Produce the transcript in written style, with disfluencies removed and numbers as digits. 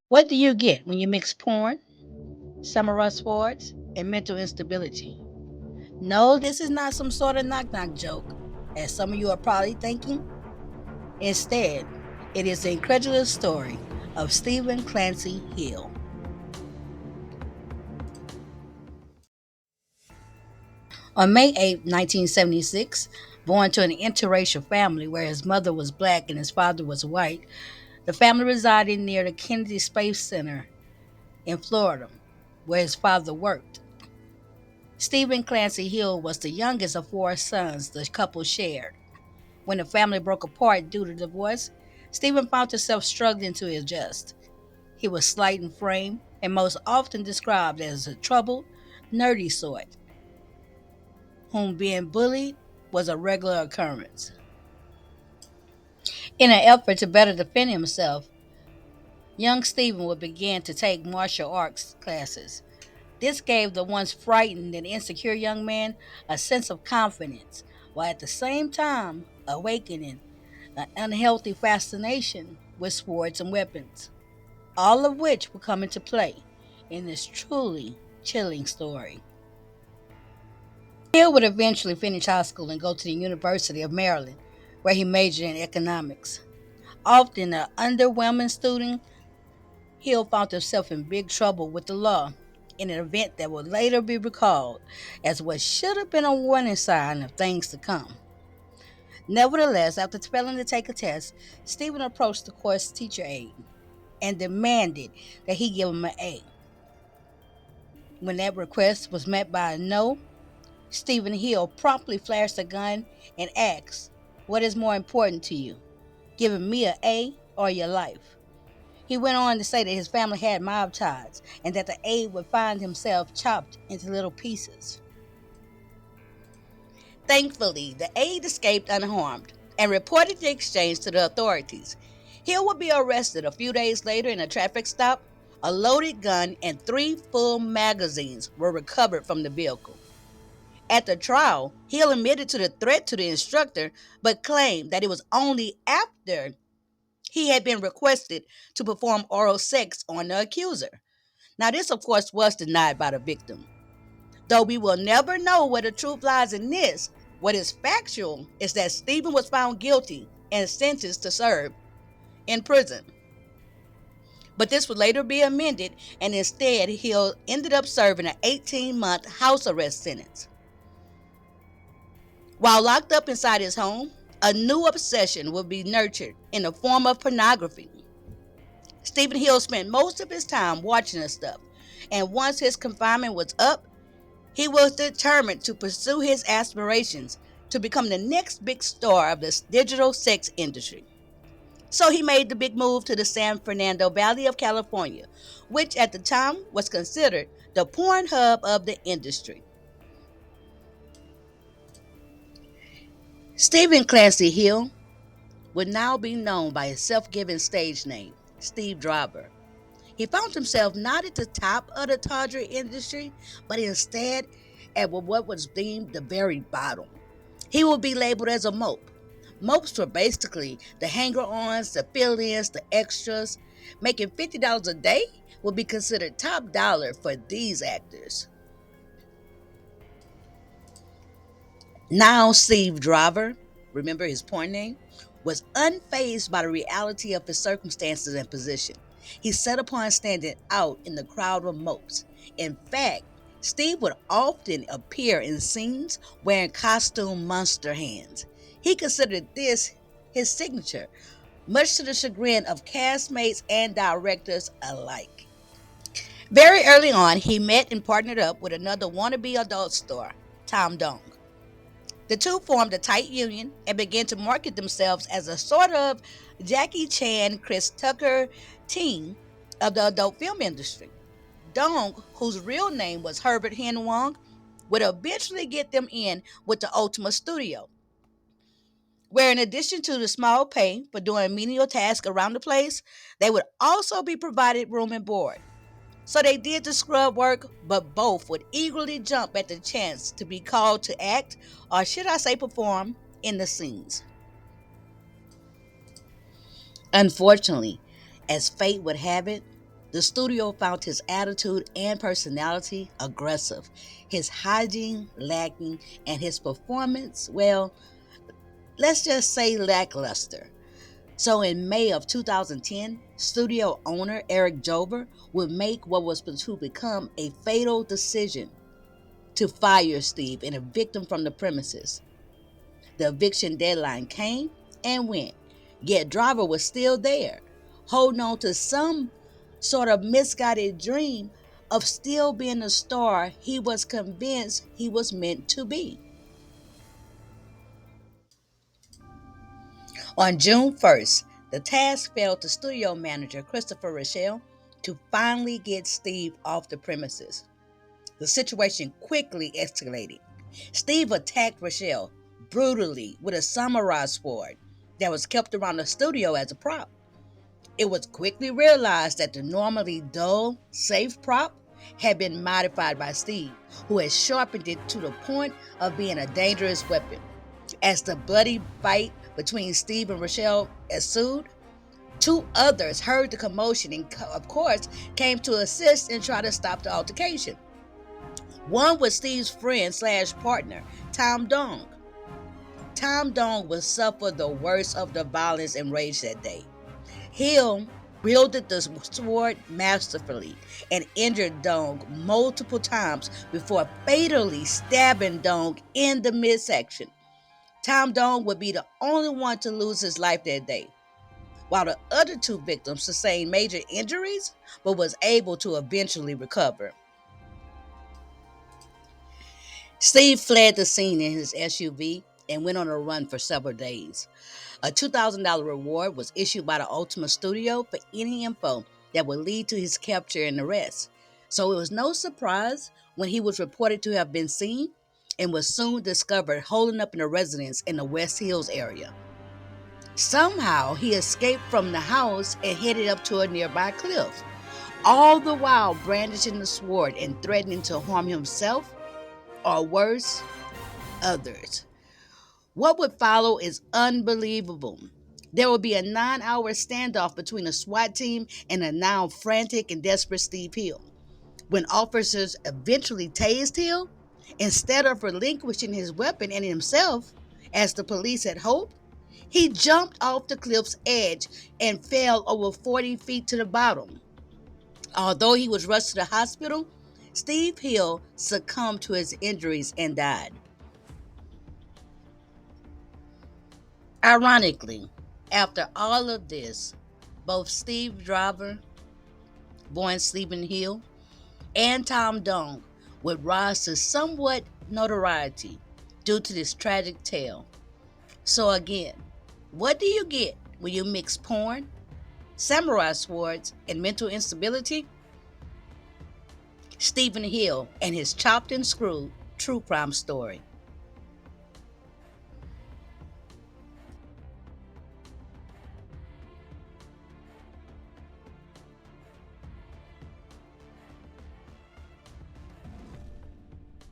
What do you get when you mix porn, samurai swords, and mental instability? No, this is not some sort of knock knock joke, as some of you are probably thinking. Instead, it is the incredulous story of Stephen Clancy Hill. On May 8, 1976, born to an interracial family where his mother was black and his father was white, the family resided near the Kennedy Space Center in Florida, where his father worked. Stephen Clancy Hill was the youngest of four sons the couple shared. When the family broke apart due to divorce, Stephen found himself struggling to adjust. He was slight in frame and most often described as a troubled, nerdy sort, whom being bullied was a regular occurrence. In an effort to better defend himself, young Stephen would begin to take martial arts classes. This gave the once frightened and insecure young man a sense of confidence, while at the same time awakening an unhealthy fascination with swords and weapons, all of which will come into play in this truly chilling story. Hill would eventually finish high school and go to the University of Maryland, where he majored in economics. Often an underwhelming student, Hill found himself in big trouble with the law in an event that would later be recalled as what should have been a warning sign of things to come. Nevertheless, after failing to take a test, Stephen approached the course teacher aide and demanded that he give him an A. When that request was met by a no, Stephen Hill promptly flashed a gun and asked, "What is more important to you, giving me an A or your life?" He went on to say that his family had mob ties and that the aide would find himself chopped into little pieces. Thankfully, the aide escaped unharmed and reported the exchange to the authorities. Hill would be arrested a few days later in a traffic stop. A loaded gun and three full magazines were recovered from the vehicle. At the trial, Hill admitted to the threat to the instructor, but claimed that it was only after he had been requested to perform oral sex on the accuser. Now, this, of course, was denied by the victim. Though we will never know where the truth lies in this, what is factual is that Stephen was found guilty and sentenced to serve in prison. But this would later be amended, and instead, he ended up serving an 18-month house arrest sentence. While locked up inside his home, a new obsession would be nurtured in the form of pornography. Stephen Hill spent most of his time watching this stuff, and once his confinement was up, he was determined to pursue his aspirations to become the next big star of this digital sex industry. So he made the big move to the San Fernando Valley of California, which at the time was considered the porn hub of the industry. Stephen Clancy Hill would now be known by his self-given stage name, Steve Driver. He found himself not at the top of the tawdry industry, but instead at what was deemed the very bottom. He would be labeled as a mope. Mopes were basically the hanger-ons, the fill-ins, the extras. Making $50 a day would be considered top dollar for these actors. Now Steve Driver, remember his porn name, was unfazed by the reality of his circumstances and position. He set upon standing out in the crowd of mopes. In fact, Steve would often appear in scenes wearing costume monster hands. He considered this his signature, much to the chagrin of castmates and directors alike. Very early on, he met and partnered up with another wannabe adult star, Tom Dong. The two formed a tight union and began to market themselves as a sort of Jackie Chan, Chris Tucker team of the adult film industry. Dong, whose real name was Herbert Hen Wong, would eventually get them in with the Ultima Studio, where in addition to the small pay for doing menial tasks around the place, they would also be provided room and board. So they did the scrub work, but both would eagerly jump at the chance to be called to act, or should I say perform, in the scenes. Unfortunately, as fate would have it, The studio found his attitude and personality aggressive, his hygiene lacking, and his performance, well, let's just say lackluster. So in May of 2010, studio owner Eric Jover would make what was to become a fatal decision to fire Steve and evict him from the premises. The eviction deadline came and went, yet Driver was still there, holding on to some sort of misguided dream of still being the star he was convinced he was meant to be. On June 1st, the task fell to studio manager Christopher Rochelle to finally get Steve off the premises. The situation quickly escalated. Steve attacked Rochelle brutally with a samurai sword that was kept around the studio as a prop. It was quickly realized that the normally dull, safe prop had been modified by Steve, who had sharpened it to the point of being a dangerous weapon. As the bloody fight between Steve and Rochelle ensued, two others heard the commotion and, of course, came to assist and try to stop the altercation. One was Steve's friend slash partner, Tom Dong. Tom Dong would suffer the worst of the violence and rage that day. Hill wielded the sword masterfully and injured Dong multiple times before fatally stabbing Dong in the midsection. Tom Dong would be the only one to lose his life that day, while the other two victims sustained major injuries but was able to eventually recover. Steve fled the scene in his SUV and went on a run for several days. A $2,000 reward was issued by the Ultima Studio for any info that would lead to his capture and arrest. So it was no surprise when he was reported to have been seen and was soon discovered holding up in a residence in the West Hills area. Somehow he escaped from the house and headed up to a nearby cliff, all the while brandishing the sword and threatening to harm himself or worse, others. What would follow is unbelievable. There will be a 9-hour standoff between a SWAT team and a now frantic and desperate Steve Hill. When officers eventually tased Hill, instead of relinquishing his weapon and himself, as the police had hoped, he jumped off the cliff's edge and fell over 40 feet to the bottom. Although he was rushed to the hospital, Steve Hill succumbed to his injuries and died. Ironically, after all of this, both Steve Driver, born Stephen Hill, and Tom Dong would rise to somewhat notoriety due to this tragic tale. So again, what do you get when you mix porn, samurai swords, and mental instability? Stephen Hill and his chopped and screwed true crime story.